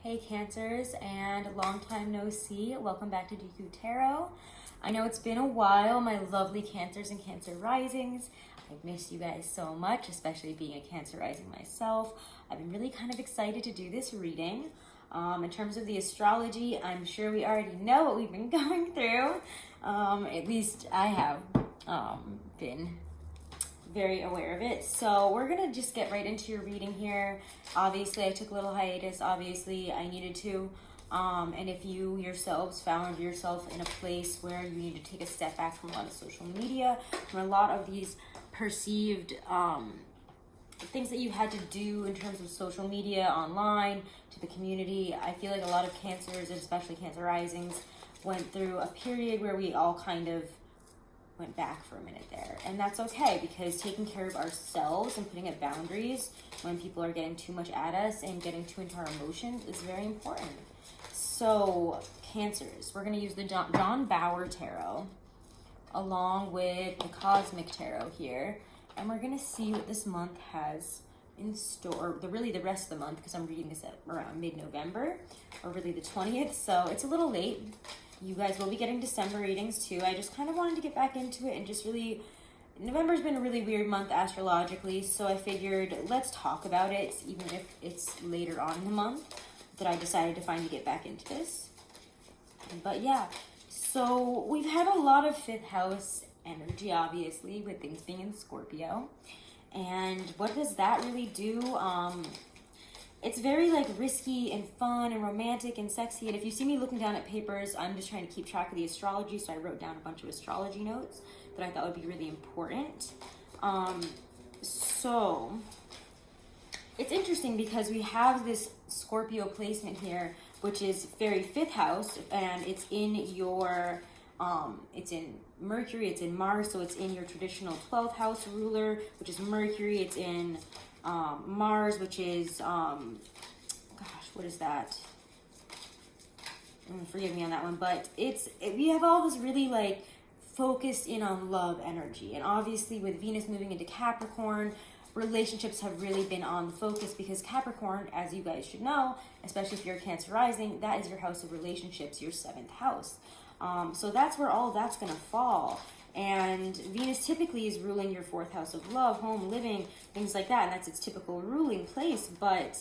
Hey Cancers, and long time no see. Welcome back to DQ Tarot. I know it's been a while, my lovely Cancers and Cancer Risings. I've missed you guys so much, especially being a Cancer Rising myself. I've been really kind of excited to do this reading. In terms of the astrology, I'm sure we already know what we've been going through. At least I have been very aware of it. So we're gonna just get right into your reading here. Obviously I took a little hiatus, obviously I needed to, and if you yourselves found yourself in a place where you need to take a step back from a lot of social media, from a lot of these perceived things that you had to do in terms of social media, online, to the community, I feel like a lot of Cancers, especially Cancer Risings, went through a period where we all kind of went back for a minute there, and that's okay, because taking care of ourselves and putting up boundaries when people are getting too much at us and getting too into our emotions is very important. So Cancers, we're going to use the John Bauer Tarot along with the Cosmic Tarot here, and we're going to see what this month has in store, really the rest of the month, because I'm reading this at around mid-November, or really the 20th, so it's a little late. You guys will be getting December readings too. I just kind of wanted to get back into it and just really, November's been a really weird month astrologically, so I figured let's talk about it, even if it's later on in the month that I decided to finally get back into this. But yeah, so we've had a lot of 5th house energy, obviously, with things being in Scorpio. And what does that really do? It's very like risky and fun and romantic and sexy. And if you see me looking down at papers, I'm just trying to keep track of the astrology. So I wrote down a bunch of astrology notes that I thought would be really important. So it's interesting because we have this Scorpio placement here, which is very 5th house, and it's in your, it's in Mercury, it's in Mars, so it's in your traditional 12th house ruler, which is Mercury. It's in Mars, which is, gosh, what is that? Forgive me on that one, but we have all this really like focused in on love energy. And obviously with Venus moving into Capricorn, relationships have really been on the focus, because Capricorn, as you guys should know, especially if you're a Cancer Rising, that is your house of relationships, your 7th house. So that's where all that's going to fall. And Venus typically is ruling your 4th house of love, home, living, things like that, and that's its typical ruling place. But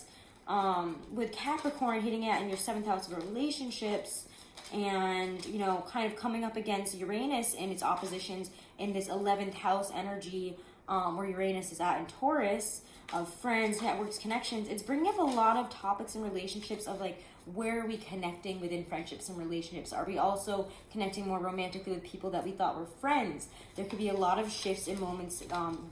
with Capricorn hitting it in your 7th house of relationships, and you know, kind of coming up against Uranus and its oppositions in this 11th house energy, where Uranus is at in Taurus, of friends, networks, connections, it's bringing up a lot of topics in relationships of like, where are we connecting within friendships and relationships? Are we also connecting more romantically with people that we thought were friends? There could be a lot of shifts in moments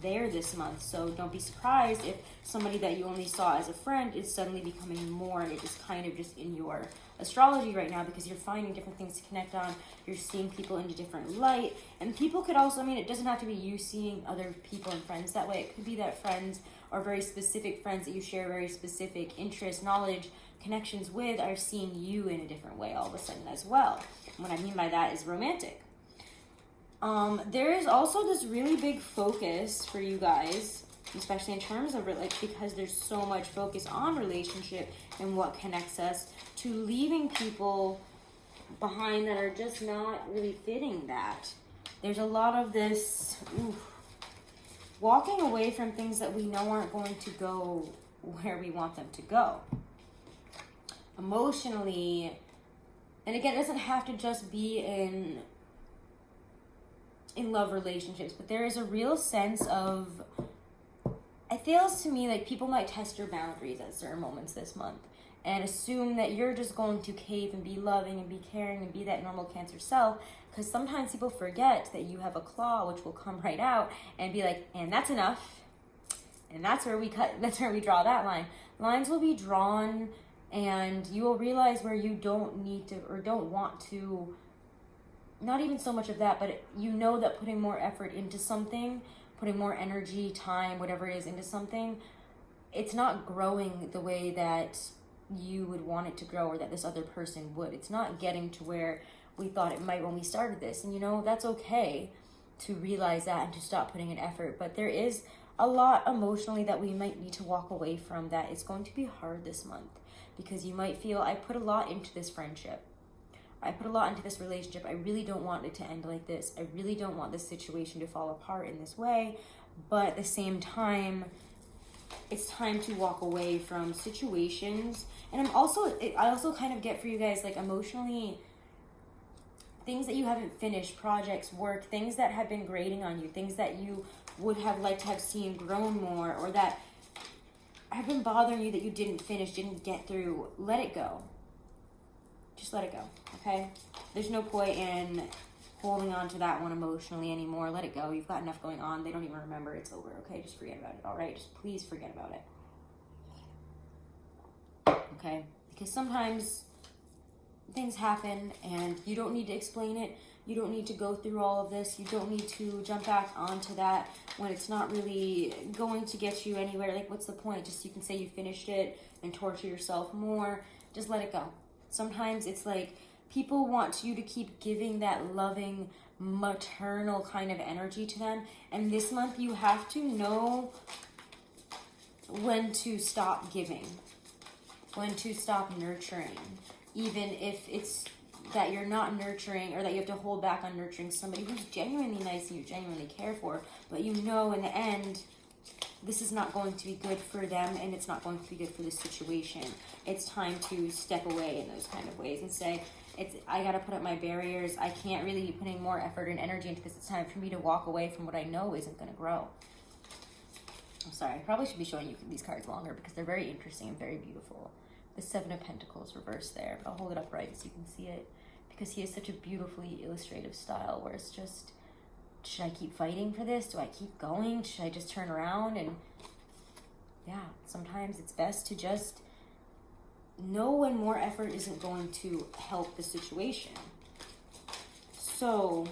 there this month, so don't be surprised if somebody that you only saw as a friend is suddenly becoming more, it is kind of just in your astrology right now, because you're finding different things to connect on, you're seeing people in a different light, and people could also, I mean, it doesn't have to be you seeing other people and friends that way. It could be that friends are very specific friends that you share very specific interests, knowledge, connections with, are seeing you in a different way all of a sudden as well. And what I mean by that is romantic. There is also this really big focus for you guys, especially in terms of like, because there's so much focus on relationship and what connects us, to leaving people behind that are just not really fitting that. There's a lot of this walking away from things that we know aren't going to go where we want them to go emotionally. And again, it doesn't have to just be in love relationships, but there is a real sense of, it feels to me like people might test your boundaries at certain moments this month and assume that you're just going to cave and be loving and be caring and be that normal Cancer self, because sometimes people forget that you have a claw which will come right out and be like, and that's enough, and that's where we cut, that's where we draw that line. Lines will be drawn, and you will realize where you don't need to or don't want to, not even so much of that, but you know that putting more effort into something, putting more energy, time, whatever it is into something, it's not growing the way that you would want it to grow, or that this other person would. It's not getting to where we thought it might when we started this. And you know, that's okay to realize that and to stop putting in effort. But there is a lot emotionally that we might need to walk away from, that it's going to be hard this month. because you might feel, I put a lot into this friendship. I put a lot into this relationship. I really don't want it to end like this. I really don't want this situation to fall apart in this way. But at the same time, it's time to walk away from situations. And I also kind of get for you guys, like, emotionally, things that you haven't finished, projects, work, things that have been grating on you, things that you would have liked to have seen grown more, or that have been bothering you that you didn't finish, didn't get through. Let it go. Just let it go, okay? There's no point in holding on to that one emotionally anymore. Let it go. You've got enough going on. They don't even remember. It's over, okay? Just forget about it, all right? Just please forget about it, okay? Because sometimes things happen and you don't need to explain it. You don't need to go through all of this. You don't need to jump back onto that when it's not really going to get you anywhere. Like, what's the point? Just, you can say you finished it and torture yourself more. Just let it go. Sometimes it's like people want you to keep giving that loving, maternal kind of energy to them. And this month you have to know when to stop giving, when to stop nurturing, even if it's that you're not nurturing, or that you have to hold back on nurturing somebody who's genuinely nice and you genuinely care for, but you know in the end, this is not going to be good for them and it's not going to be good for the situation. It's time to step away in those kind of ways and say, I gotta put up my barriers. I can't really be putting more effort and energy into this. It's time for me to walk away from what I know isn't gonna grow. I'm sorry, I probably should be showing you these cards longer because they're very interesting and very beautiful. The Seven of Pentacles reversed there, but I'll hold it up right so you can see it, because he has such a beautifully illustrative style where it's just, should I keep fighting for this? Do I keep going? Should I just turn around? And yeah, sometimes it's best to just know when more effort isn't going to help the situation. So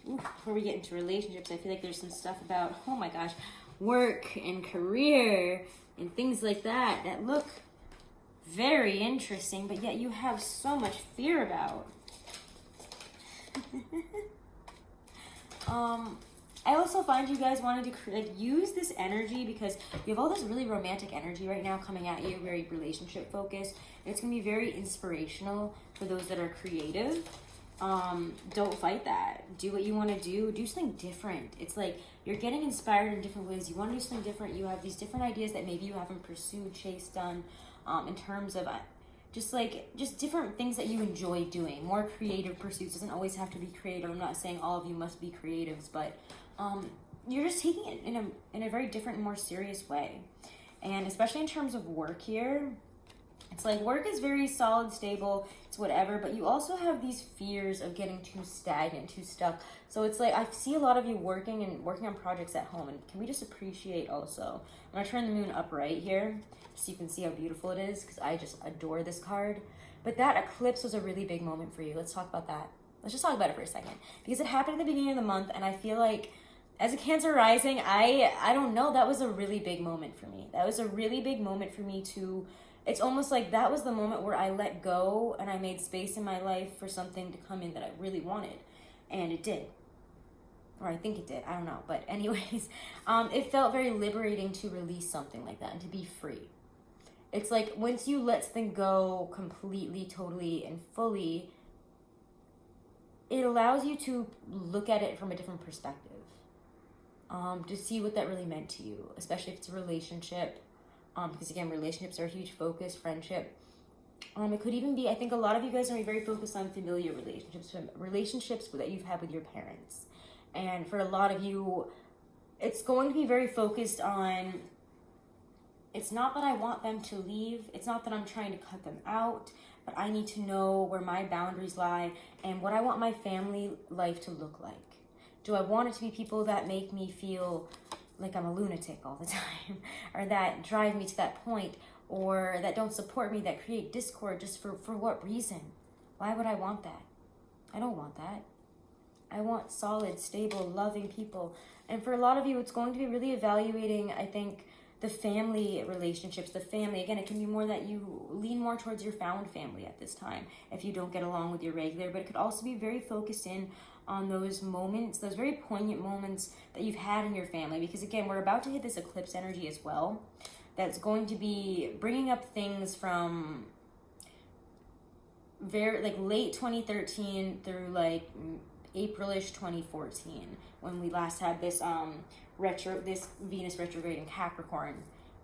before we get into relationships, I feel like there's some stuff about, oh my gosh, work and career and things like that that look very interesting, but yet you have so much fear about. I also find you guys wanting to use this energy because you have all this really romantic energy right now coming at you, very relationship focused. And it's going to be very inspirational for those that are creative. Don't fight that. Do what you want to do. Do something different. It's like you're getting inspired in different ways. You want to do something different. You have these different ideas that maybe you haven't pursued, chased, done, in terms of just different things that you enjoy doing. More creative pursuits. Doesn't always have to be creative. I'm not saying all of you must be creatives, but you're just taking it in a very different, more serious way. And especially in terms of work here, it's like work is very solid, stable, it's whatever, but you also have these fears of getting too stagnant, too stuck. So it's like I see a lot of you working on projects at home, and can we just appreciate also? I'm gonna turn the moon up right here so you can see how beautiful it is, because I just adore this card. But that eclipse was a really big moment for you. Let's talk about that. Let's just talk about it for a second, because it happened at the beginning of the month, and I feel like as a Cancer rising, I don't know, that was a really big moment for me. That was a really big moment for me to, it's almost like that was the moment where I let go and I made space in my life for something to come in that I really wanted. And it did. Or I think it did. I don't know. But anyways, it felt very liberating to release something like that and to be free. It's like once you let something go completely, totally, and fully, it allows you to look at it from a different perspective. To see what that really meant to you, especially if it's a relationship. Because again, relationships are a huge focus, friendship. It could even be, I think a lot of you guys are very focused on familiar relationships that you've had with your parents. And for a lot of you, it's going to be very focused on, it's not that I want them to leave, it's not that I'm trying to cut them out, but I need to know where my boundaries lie and what I want my family life to look like. Do I want it to be people that make me feel like I'm a lunatic all the time, or that drive me to that point, or that don't support me, that create discord? Just for what reason? Why would I want that? I don't want that. I want solid, stable, loving people. And for a lot of you, it's going to be really evaluating, I think, the family relationships, the family. Again, it can be more that you lean more towards your found family at this time if you don't get along with your regular, but it could also be very focused in on those moments, those very poignant moments that you've had in your family. Because again, we're about to hit this eclipse energy as well. That's going to be bringing up things from very like late 2013 through like April-ish 2014, when we last had this this Venus retrograde in Capricorn,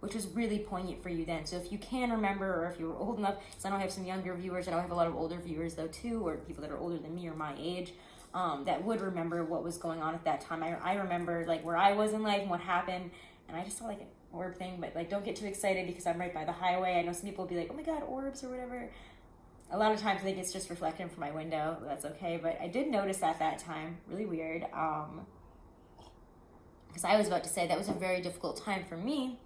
which was really poignant for you then. So if you can remember, or if you were old enough, because I know I have some younger viewers, I know I have a lot of older viewers though too, or people that are older than me or my age, that would remember what was going on at that time. I remember like where I was in life and what happened, and I just saw like an orb thing, but like don't get too excited because I'm right by the highway. I know some people will be like, oh my god, orbs or whatever. A lot of times I think it's just reflecting from my window, but that's okay. But I did notice at that time, really weird, because I was about to say that was a very difficult time for me.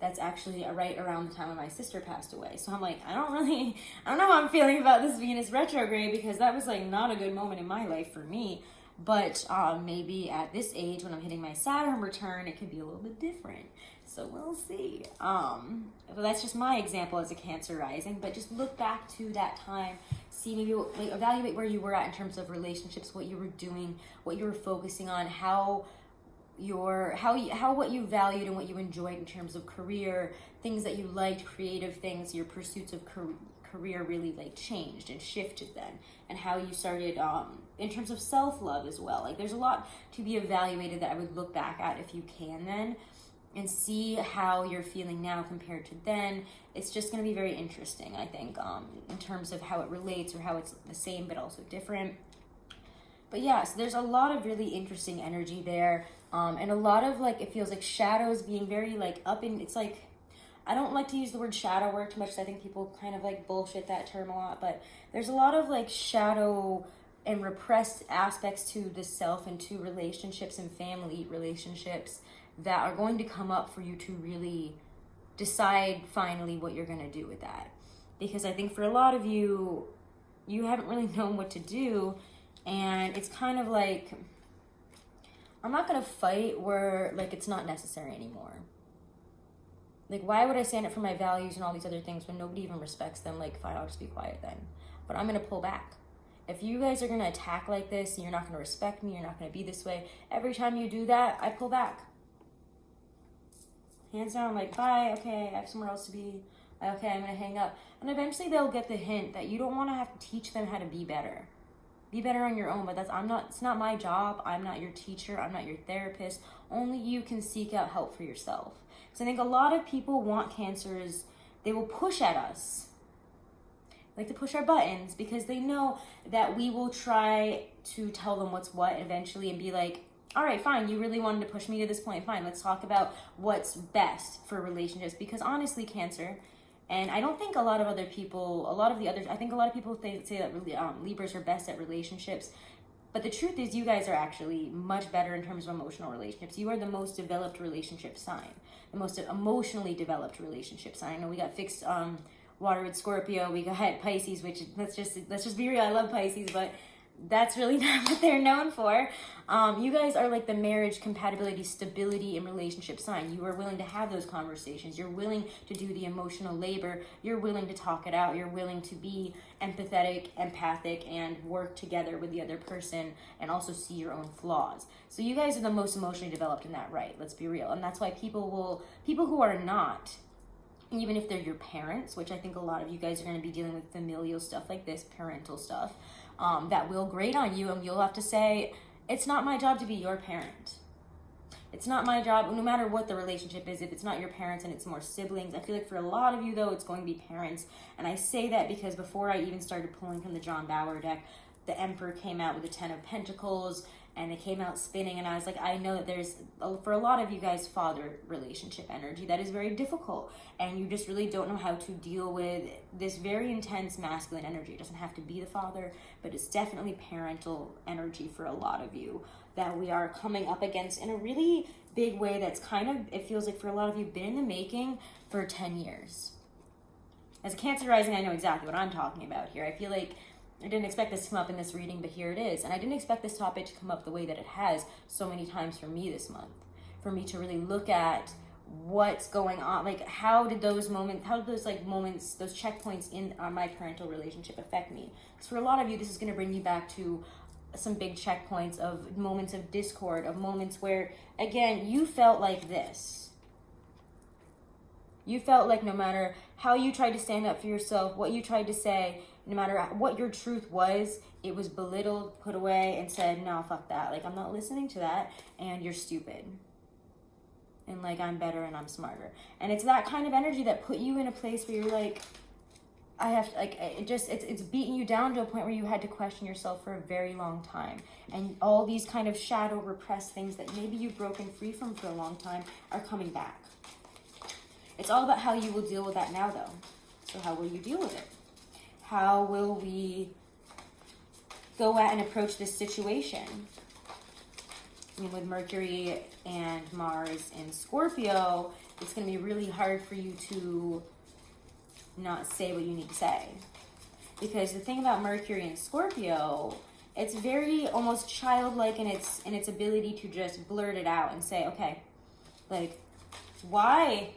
That's actually right around the time when my sister passed away. So I'm like, I don't know how I'm feeling about this Venus retrograde, because that was like not a good moment in my life for me. But maybe at this age, when I'm hitting my Saturn return, it could be a little bit different. So we'll see. But that's just my example as a Cancer rising. But just look back to that time. See, maybe like evaluate where you were at in terms of relationships, what you were doing, what you were focusing on, how what you valued and what you enjoyed in terms of career, things that you liked, creative things, your pursuits of career really like changed and shifted then, and how you started in terms of self-love as well. Like there's a lot to be evaluated that I would look back at if you can then, and see how you're feeling now compared to then. It's just going to be very interesting, I think, in terms of how it relates, or how it's the same but also different. But yeah, so there's a lot of really interesting energy there, and a lot of like, it feels like shadows being very like up in, it's like, I don't like to use the word shadow work too much, because I think people kind of like bullshit that term a lot, but there's a lot of like shadow and repressed aspects to the self and to relationships and family relationships that are going to come up for you to really decide finally what you're going to do with that. Because I think for a lot of you, you haven't really known what to do, and it's kind of like, I'm not going to fight where like it's not necessary anymore. Like, why would I stand up for my values and all these other things when nobody even respects them? Like, fine, I'll just be quiet then. But I'm going to pull back. If you guys are going to attack like this, and you're not going to respect me, you're not going to be this way, every time you do that, I pull back. Hands down, I'm like, bye, okay, I have somewhere else to be. Okay, I'm going to hang up. And eventually they'll get the hint that you don't want to have to teach them how to be better. Be better on your own, but it's not my job. I'm not your teacher. I'm not your therapist. Only you can seek out help for yourself. So I think a lot of people want Cancers, they will push at us, like to push our buttons, because they know that we will try to tell them what's what eventually and be like, all right, fine, you really wanted to push me to this point, fine, let's talk about what's best for relationships. Because honestly, Cancer, and I don't think a lot of other people, I think a lot of people say that really, Libras are best at relationships. But the truth is, you guys are actually much better in terms of emotional relationships. You are the most developed relationship sign, the most emotionally developed relationship sign. I know we got fixed water with Scorpio, we got Pisces, which let's just be real, I love Pisces, but that's really not what they're known for. You guys are like the marriage compatibility, stability in relationship sign. You are willing to have those conversations. You're willing to do the emotional labor. You're willing to talk it out. You're willing to be empathetic, empathic, and work together with the other person, and also see your own flaws. So you guys are the most emotionally developed in that, right? Let's be real. And that's why people who are not, even if they're your parents, which I think a lot of you guys are going to be dealing with familial stuff like this, parental stuff, that will grate on you, and you'll have to say, it's not my job to be your parent. It's not my job, no matter what the relationship is, if it's not your parents and it's more siblings. I feel like for a lot of you, though, it's going to be parents. And I say that because before I even started pulling from the John Bauer deck, the Emperor came out with the 10 of Pentacles, and it came out spinning, and I was like, I know that there's, for a lot of you guys, father relationship energy that is very difficult, and you just really don't know how to deal with this very intense masculine energy. It doesn't have to be the father, but it's definitely parental energy for a lot of you that we are coming up against in a really big way that's kind of, it feels like for a lot of you, been in the making for 10 years. As a Cancer rising, I know exactly what I'm talking about here. I feel like I didn't expect this to come up in this reading, but here it is. And I didn't expect this topic to come up the way that it has so many times for me this month. For me to really look at what's going on. Like, how did those moments, those checkpoints in my parental relationship affect me? Because for a lot of you, this is going to bring you back to some big checkpoints of moments of discord, of moments where, again, you felt like this. You felt like no matter how you tried to stand up for yourself, what you tried to say, no matter what your truth was, it was belittled, put away, and said, no, fuck that. Like, I'm not listening to that, and you're stupid. And, like, I'm better and I'm smarter. And it's that kind of energy that put you in a place where you're like, I have to, like, it's beating you down to a point where you had to question yourself for a very long time. And all these kind of shadow repressed things that maybe you've broken free from for a long time are coming back. It's all about how you will deal with that now, though. So how will you deal with it? How will we go at and approach this situation? I mean, with Mercury and Mars in Scorpio, it's going to be really hard for you to not say what you need to say. Because the thing about Mercury and Scorpio, it's very almost childlike in its ability to just blurt it out and say, okay, like, why?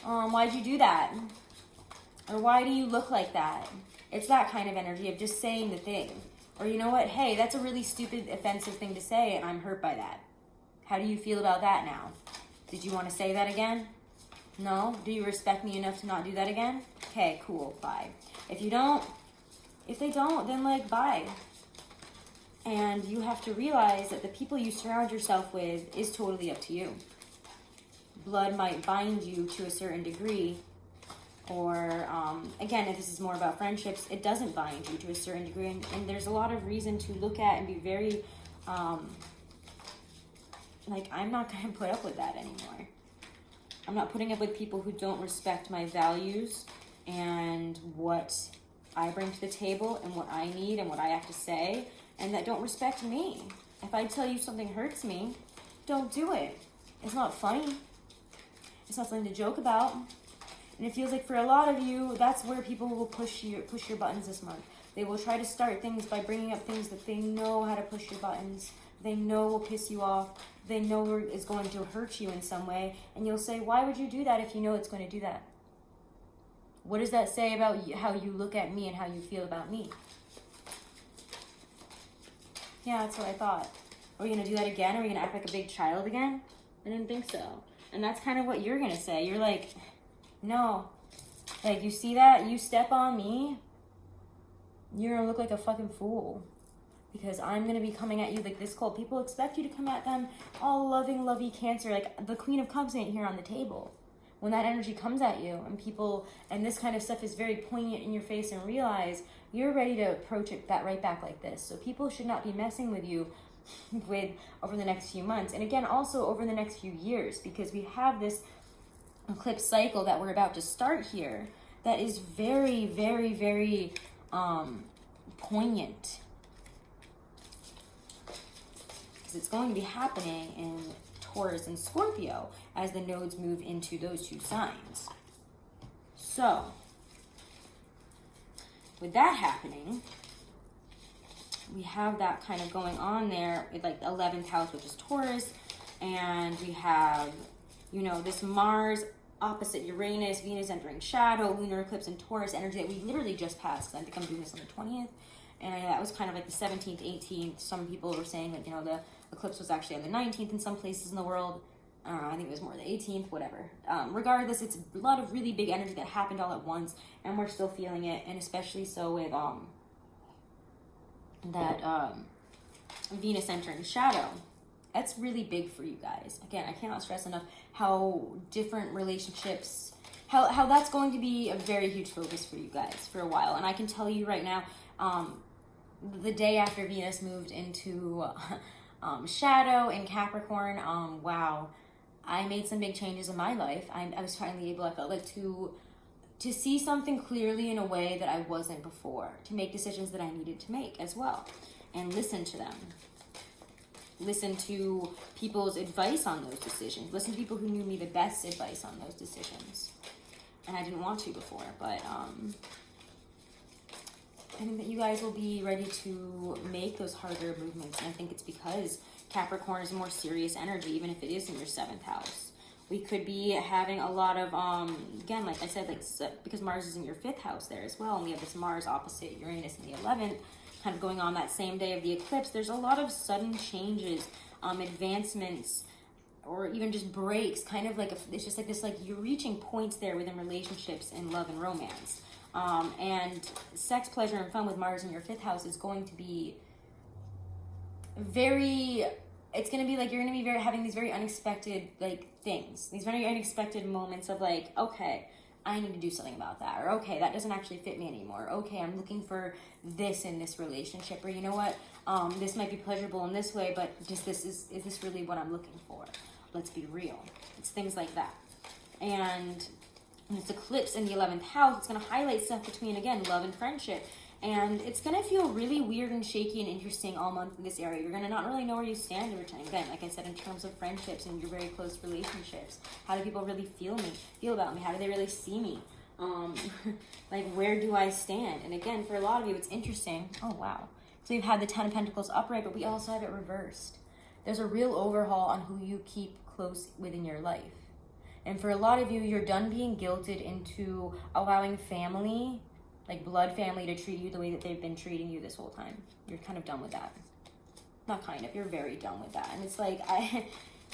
Why'd you do that? Or why do you look like that? It's that kind of energy of just saying the thing. Or you know what? Hey, that's a really stupid, offensive thing to say, and I'm hurt by that. How do you feel about that now? Did you want to say that again? No? Do you respect me enough to not do that again? Okay, cool, bye. If they don't, then like, bye. And you have to realize that the people you surround yourself with is totally up to you. Blood might bind you to a certain degree, or again, if this is more about friendships, it doesn't bind you to a certain degree, and there's a lot of reason to look at and be very like, I'm not going to put up with that anymore. I'm not putting up with people who don't respect my values and what I bring to the table and what I need and what I have to say, and that don't respect me. If I tell you something hurts me, don't do it. It's not funny. It's not something to joke about. And it feels like for a lot of you, that's where people will push your buttons this month. They will try to start things by bringing up things that they know how to push your buttons. They know will piss you off. They know is going to hurt you in some way. And you'll say, why would you do that if you know it's going to do that? What does that say about how you look at me and how you feel about me? Yeah, that's what I thought. Are we going to do that again? Are we going to act like a big child again? I didn't think so. And that's kind of what you're going to say. You're like, no. Like, you see that? You step on me, you're going to look like a fucking fool. Because I'm going to be coming at you like this cold. People expect you to come at them all loving, lovey Cancer. Like, the Queen of Cups ain't here on the table. When that energy comes at you and this kind of stuff is very poignant in your face, and realize you're ready to approach it right back like this. So people should not be messing with you over the next few months, and again also over the next few years, because we have this eclipse cycle that we're about to start here that is very, very, very poignant, because it's going to be happening in Taurus and Scorpio as the nodes move into those two signs. So with that happening, we have that kind of going on there with like the 11th house, which is Taurus, and we have, you know, this Mars opposite Uranus, Venus entering shadow, lunar eclipse in Taurus energy that we literally just passed. I think I'm doing this on the 20th, and that was kind of like the 17th, 18th. Some people were saying that, you know, the eclipse was actually on the 19th in some places in the world. I don't know, I think it was more the 18th, whatever. Regardless, it's a lot of really big energy that happened all at once, and we're still feeling it, and especially so with Venus entering shadow. That's really big for you guys. Again, I cannot stress enough how different relationships, how that's going to be a very huge focus for you guys for a while. And I can tell you right now, the day after Venus moved into shadow in Capricorn, wow, I made some big changes in my life. I was finally able, I felt like, to see something clearly in a way that I wasn't before, to make decisions that I needed to make as well, and listen to them. Listen to people's advice on those decisions. Listen to people who knew me the best advice on those decisions. And I didn't want to before, but I think that you guys will be ready to make those harder movements. And I think it's because Capricorn is a more serious energy, even if it is in your 7th house. We could be having a lot of, again, like I said, like because Mars is in your 5th house there as well, and we have this Mars opposite Uranus in the 11th, kind of going on that same day of the eclipse, there's a lot of sudden changes, advancements, or even just breaks, kind of like, it's just like this, like you're reaching points there within relationships and love and romance. And sex, pleasure, and fun with Mars in your 5th house is going to be it's going to be like, you're going to be having these very unexpected, like, things, these very unexpected moments of like, okay, I need to do something about that, or okay, that doesn't actually fit me anymore, okay, I'm looking for this in this relationship, or you know what, this might be pleasurable in this way, but is this really what I'm looking for? Let's be real. It's things like that. And this eclipse in the 11th house, it's going to highlight stuff between, again, love and friendship. And it's going to feel really weird and shaky and interesting all month in this area. You're going to not really know where you stand every time. Again, like I said, in terms of friendships and your very close relationships. How do people really feel about me? How do they really see me? Like, where do I stand? And again, for a lot of you, it's interesting. Oh, wow. So we've had the 10 of Pentacles upright, but we also have it reversed. There's a real overhaul on who you keep close within your life. And for a lot of you, you're done being guilted into allowing family, like blood family, to treat you the way that they've been treating you this whole time. You're kind of done with that. Not kind of, you're very done with that. And it's like,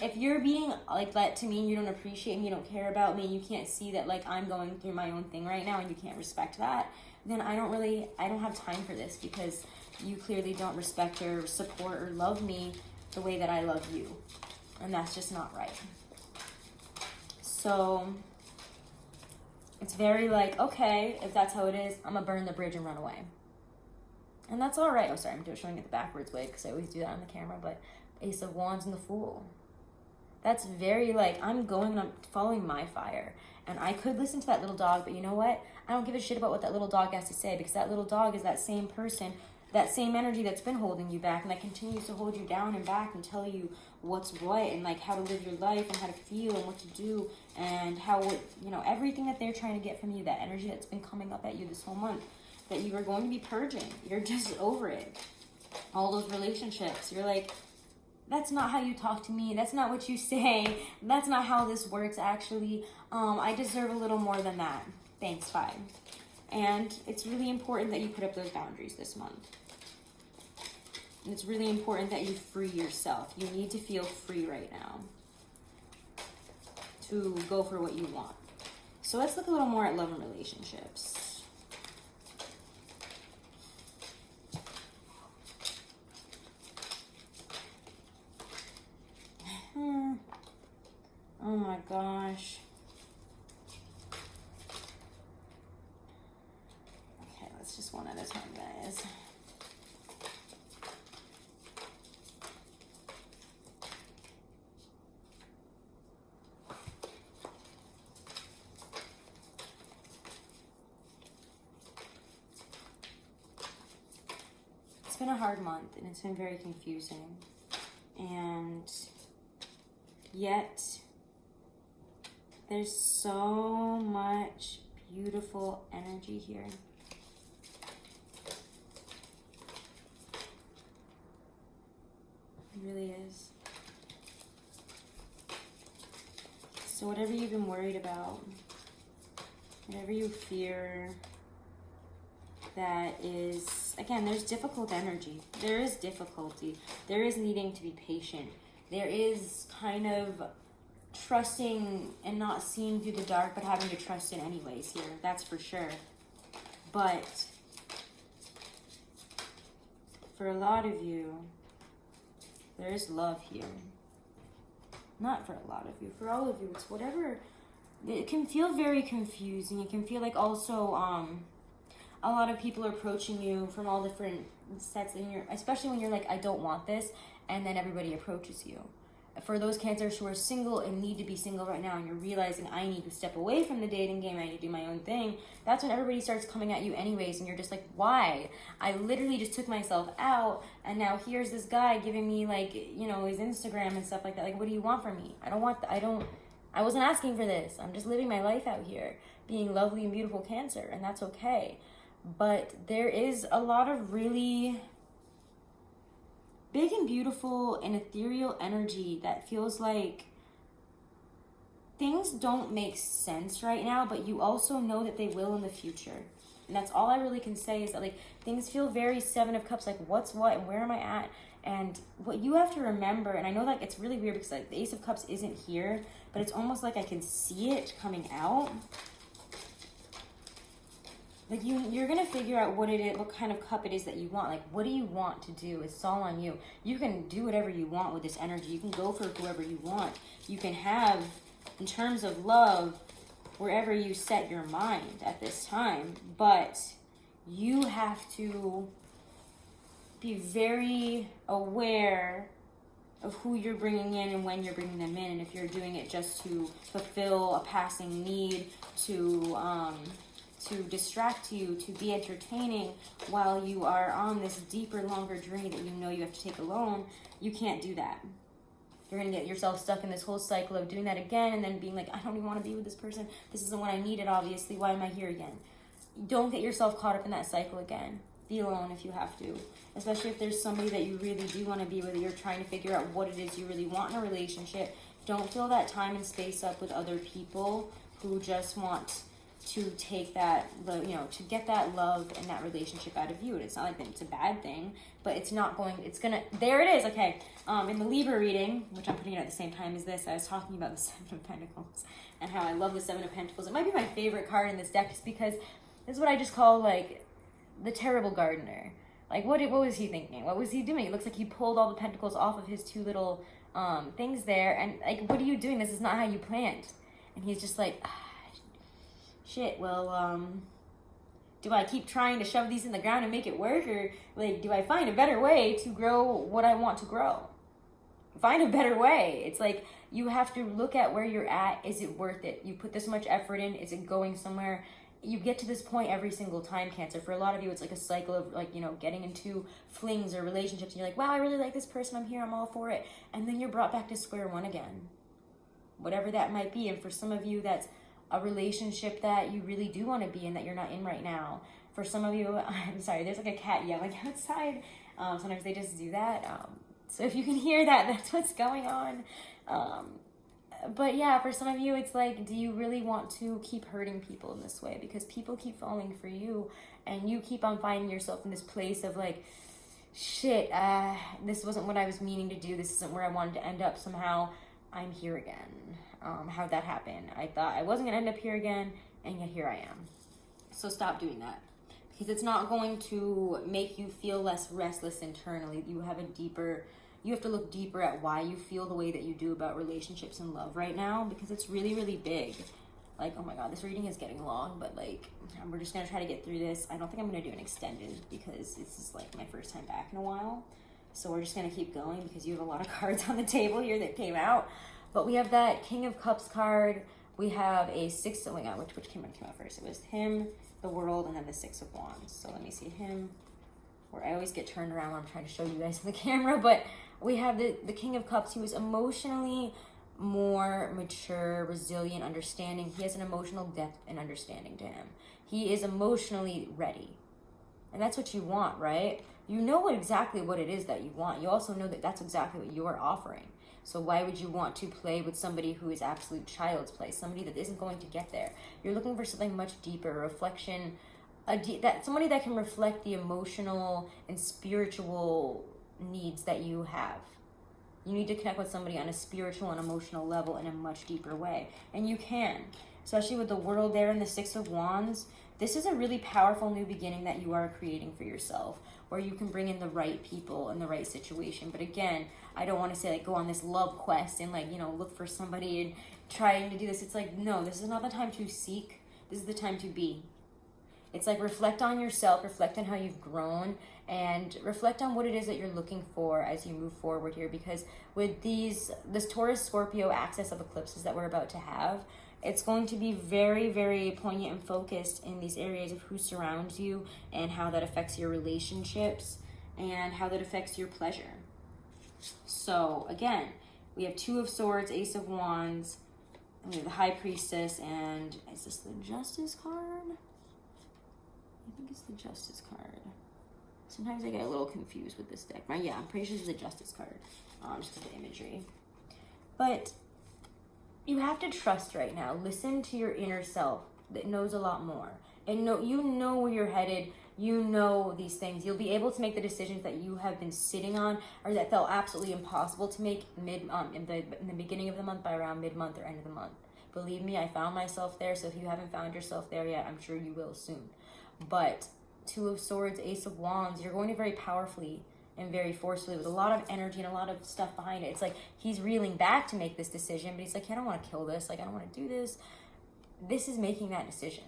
if you're being like that to me and you don't appreciate me, you don't care about me, and you can't see that like I'm going through my own thing right now and you can't respect that, then I don't have time for this, because you clearly don't respect or support or love me the way that I love you. And that's just not right. So it's very like, okay, if that's how it is, I'm gonna burn the bridge and run away. And that's all right. Oh, sorry, I'm showing it the backwards way because I always do that on the camera, but Ace of Wands and the Fool. That's very like, I'm going and I'm following my fire. And I could listen to that little dog, but you know what? I don't give a shit about what that little dog has to say, because that little dog is that same person, that same energy that's been holding you back, and that continues to hold you down and back and tell you what's what, and like how to live your life and how to feel and what to do, and everything that they're trying to get from you, that energy that's been coming up at you this whole month, that you are going to be purging. You're just over it. All those relationships, you're like, that's not how you talk to me. That's not what you say. That's not how this works, actually. I deserve a little more than that. Thanks, 5. And it's really important that you put up those boundaries this month. And it's really important that you free yourself. You need to feel free right now to go for what you want. So let's look a little more at love and relationships. Oh my gosh. Okay, let's just one at a time, guys. It's been a hard month, and it's been very confusing. And yet, there's so much beautiful energy here. It really is. So whatever you've been worried about, whatever you fear, that is, again, there's difficult energy. There is difficulty. There is needing to be patient. There is kind of trusting and not seeing through the dark, but having to trust in anyways here. That's for sure. But for a lot of you, there is love here. Not for a lot of you. For all of you, it's whatever. It can feel very confusing. It can feel like also a lot of people are approaching you from all different sets, and especially when you're like, I don't want this, and then everybody approaches you. For those Cancers who are single and need to be single right now, and you're realizing, I need to step away from the dating game, I need to do my own thing, that's when everybody starts coming at you anyways, and you're just like, why? I literally just took myself out, and now here's this guy giving me like, his Instagram and stuff like that. Like, what do you want from me? I wasn't asking for this. I'm just living my life out here, being lovely and beautiful Cancer, and that's okay. But there is a lot of really big and beautiful and ethereal energy that feels like things don't make sense right now, but you also know that they will in the future. And that's all I really can say, is that like things feel very Seven of Cups, like what's what and where am I at? And what you have to remember, and I know that it's really weird because like the Ace of Cups isn't here, but it's almost like I can see it coming out. Like you're gonna figure out what it is, what kind of cup it is that you want. Like, what do you want to do? It's all on you. You can do whatever you want with this energy. You can go for whoever you want. You can have, in terms of love, wherever you set your mind at this time. But you have to be very aware of who you're bringing in and when you're bringing them in. And if you're doing it just to fulfill a passing need, to distract you, to be entertaining while you are on this deeper, longer journey that you know you have to take alone, you can't do that. You're going to get yourself stuck in this whole cycle of doing that again and then being like, I don't even want to be with this person. This isn't what I needed, obviously. Why am I here again? Don't get yourself caught up in that cycle again. Be alone if you have to. Especially if there's somebody that you really do want to be with. You're trying to figure out what it is you really want in a relationship. Don't fill that time and space up with other people who just want to take that, to get that love and that relationship out of you. And it's not like that it's a bad thing, but it's not going, it's gonna, there it is, okay. In the Libra reading, which I'm putting it at the same time as this, I was talking about the Seven of Pentacles and how I love the Seven of Pentacles. It might be my favorite card in this deck just because this is what I just call like the terrible gardener. Like what was he thinking? What was he doing? It looks like he pulled all the pentacles off of his two little things there, and like, what are you doing? This is not how you planned. And he's just like, shit, well, do I keep trying to shove these in the ground and make it work? Or, like, do I find a better way to grow what I want to grow? Find a better way. It's like, you have to look at where you're at. Is it worth it? You put this much effort in. Is it going somewhere? You get to this point every single time, Cancer. For a lot of you, it's like a cycle of, like, getting into flings or relationships. And you're like, wow, I really like this person. I'm here. I'm all for it. And then you're brought back to square one again. Whatever that might be. And for some of you, that's a relationship that you really do want to be in that you're not in right now. For some of you, I'm sorry, there's like a cat yelling outside. Sometimes they just do that. So if you can hear that, that's what's going on. But yeah, for some of you, it's like, do you really want to keep hurting people in this way? Because people keep falling for you, and you keep on finding yourself in this place of like, shit, this wasn't what I was meaning to do. This isn't where I wanted to end up. Somehow I'm here again. How'd that happen? I thought I wasn't gonna end up here again, and yet here I am. So stop doing that, because it's not going to make you feel less restless internally. You have to look deeper at why you feel the way that you do about relationships and love right now, because it's really, really big. Like, oh my God, this reading is getting long, but like, we're just gonna try to get through this. I don't think I'm gonna do an extended because this is like my first time back in a while. So we're just gonna keep going because you have a lot of cards on the table here that came out. But we have that King of Cups card. We have a Six, oh my God, which came out first? It was him, the World, and then the Six of Wands. So let me see him, where I always get turned around when I'm trying to show you guys on the camera. But we have the King of Cups. He was emotionally more mature, resilient, understanding. He has an emotional depth and understanding to him. He is emotionally ready. And that's what you want, right? You know exactly what it is that you want. You also know that that's exactly what you're offering. So why would you want to play with somebody who is absolute child's play, somebody that isn't going to get there? You're looking for something much deeper, reflection, somebody that can reflect the emotional and spiritual needs that you have. You need to connect with somebody on a spiritual and emotional level in a much deeper way. And you can, especially with the World there and the Six of Wands. This is a really powerful new beginning that you are creating for yourself, where you can bring in the right people in the right situation. But again, I don't want to say like go on this love quest and like, look for somebody and trying to do this. It's like, no, this is not the time to seek. This is the time to be. It's like reflect on yourself, reflect on how you've grown, and reflect on what it is that you're looking for as you move forward here. Because with this Taurus-Scorpio axis of eclipses that we're about to have, it's going to be very, very poignant and focused in these areas of who surrounds you and how that affects your relationships and how that affects your pleasure. So again, we have Two of Swords, Ace of Wands, and we have the High Priestess, and is this the Justice card? I think it's the Justice card. Sometimes I get a little confused with this deck. Yeah, I'm pretty sure it's the Justice card, just because of the imagery. But you have to trust right now. Listen to your inner self that knows a lot more. and you know where you're headed. You know these things. You'll be able to make the decisions that you have been sitting on, or that felt absolutely impossible to make in the beginning of the month, by around mid-month or end of the month. Believe me, I found myself there. So if you haven't found yourself there yet, I'm sure you will soon. But Two of Swords, Ace of Wands, you're going to very powerfully and very forcefully with a lot of energy and a lot of stuff behind it. It's like he's reeling back to make this decision, but he's like, I don't want to kill this. Like, I don't want to do this. This is making that decision.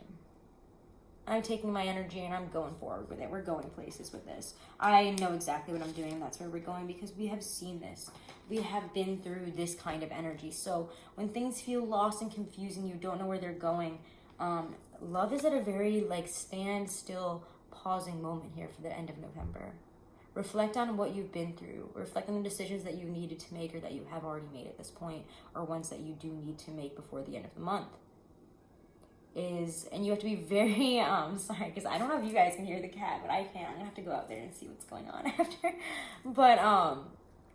I'm taking my energy and I'm going forward with it. We're going places with this. I know exactly what I'm doing, and that's where we're going, because we have seen this. We have been through this kind of energy. So when things feel lost and confusing, you don't know where they're going, love is at a very like standstill, pausing moment here for the end of November. Reflect on what you've been through. Reflect on the decisions that you needed to make, or that you have already made at this point, or ones that you do need to make before the end of the month. And you have to be very, sorry, because I don't know if you guys can hear the cat, but I can. I'm going to have to go out there and see what's going on after. But,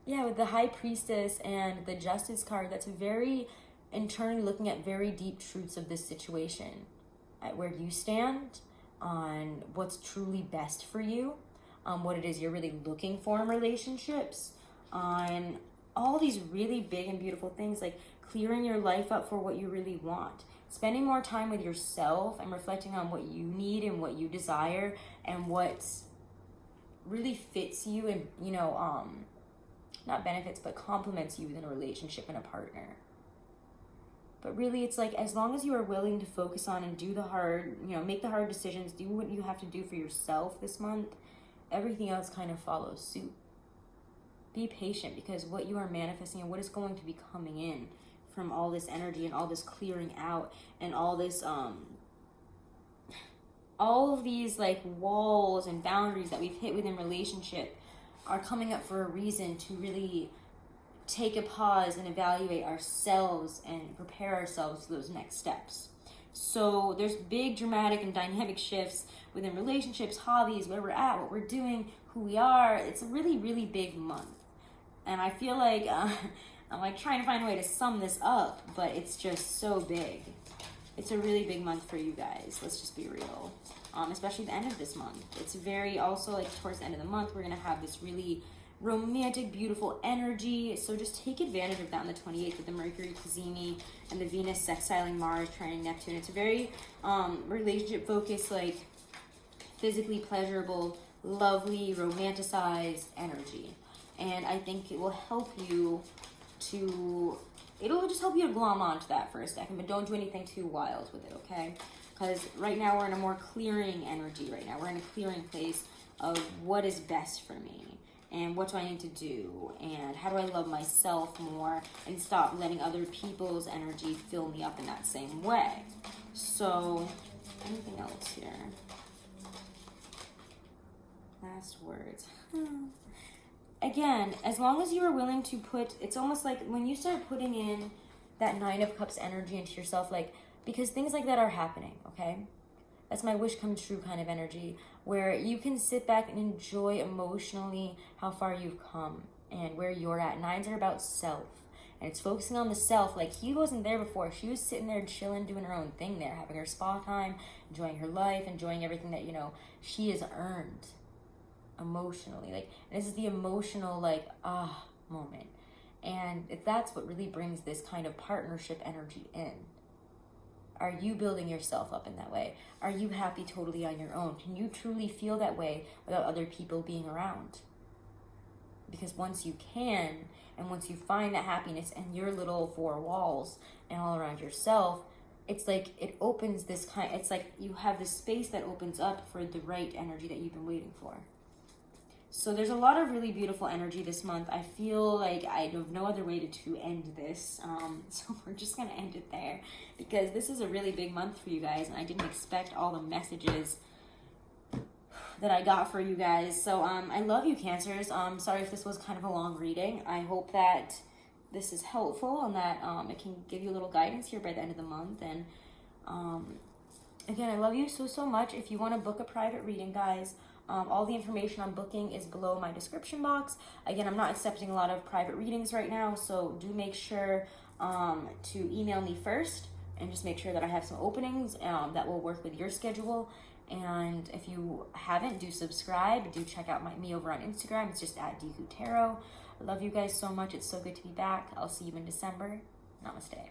yeah, with the High Priestess and the Justice card, that's very, internally looking at very deep truths of this situation. At where you stand, on what's truly best for you, what it is you're really looking for in relationships, on all these really big and beautiful things, like clearing your life up for what you really want. Spending more time with yourself and reflecting on what you need and what you desire and what really fits you and, not benefits, but complements you within a relationship and a partner. But really, it's like, as long as you are willing to focus on and do the hard, make the hard decisions, do what you have to do for yourself this month, everything else kind of follows suit. Be patient, because what you are manifesting and what is going to be coming in from all this energy and all this clearing out and all this all of these like walls and boundaries that we've hit within relationship are coming up for a reason, to really take a pause and evaluate ourselves and prepare ourselves for those next steps. So there's big dramatic and dynamic shifts within relationships, hobbies, where we're at, what we're doing, who we are. It's a really, really big month. And I feel like I'm like trying to find a way to sum this up, but it's just so big. It's a really big month for you guys. Let's just be real. Especially the end of this month. It's very also like towards the end of the month, we're going to have this really romantic, beautiful energy. So just take advantage of that on the 28th with the Mercury Cazimi and the Venus sextiling Mars, trining Neptune. It's a very relationship focused, like physically pleasurable, lovely, romanticized energy. And I think it will help you it'll just help you to glom onto that for a second, but don't do anything too wild with it, okay? Because right now we're in a more clearing energy right now. We're in a clearing place of what is best for me, and what do I need to do, and how do I love myself more and stop letting other people's energy fill me up in that same way. So, anything else here? Last words. Again, as long as you are willing to it's almost like when you start putting in that Nine of Cups energy into yourself, like, because things like that are happening, okay? That's my wish come true kind of energy, where you can sit back and enjoy emotionally how far you've come and where you're at. Nines are about self, and it's focusing on the self. Like, he wasn't there before. She was sitting there chilling, doing her own thing there, having her spa time, enjoying her life, enjoying everything that, she has earned emotionally. Like, and this is the emotional, like, moment. And that's what really brings this kind of partnership energy in. Are you building yourself up in that way? Are you happy totally on your own? Can you truly feel that way without other people being around? Because once you can, and once you find that happiness in your little four walls and all around yourself, it's like it opens it's like you have this space that opens up for the right energy that you've been waiting for. So there's a lot of really beautiful energy this month. I feel like I have no other way to end this. So we're just going to end it there, because this is a really big month for you guys, and I didn't expect all the messages that I got for you guys. So I love you, Cancers. Sorry if this was kind of a long reading. I hope that this is helpful and that it can give you a little guidance here by the end of the month. And again, I love you so, so much. If you want to book a private reading, guys, all the information on booking is below my description box. Again, I'm not accepting a lot of private readings right now, so do make sure to email me first and just make sure that I have some openings that will work with your schedule. And if you haven't, do subscribe. Do check out me over on Instagram. It's just at DQ Tarot. I love you guys so much. It's so good to be back. I'll see you in December. Namaste.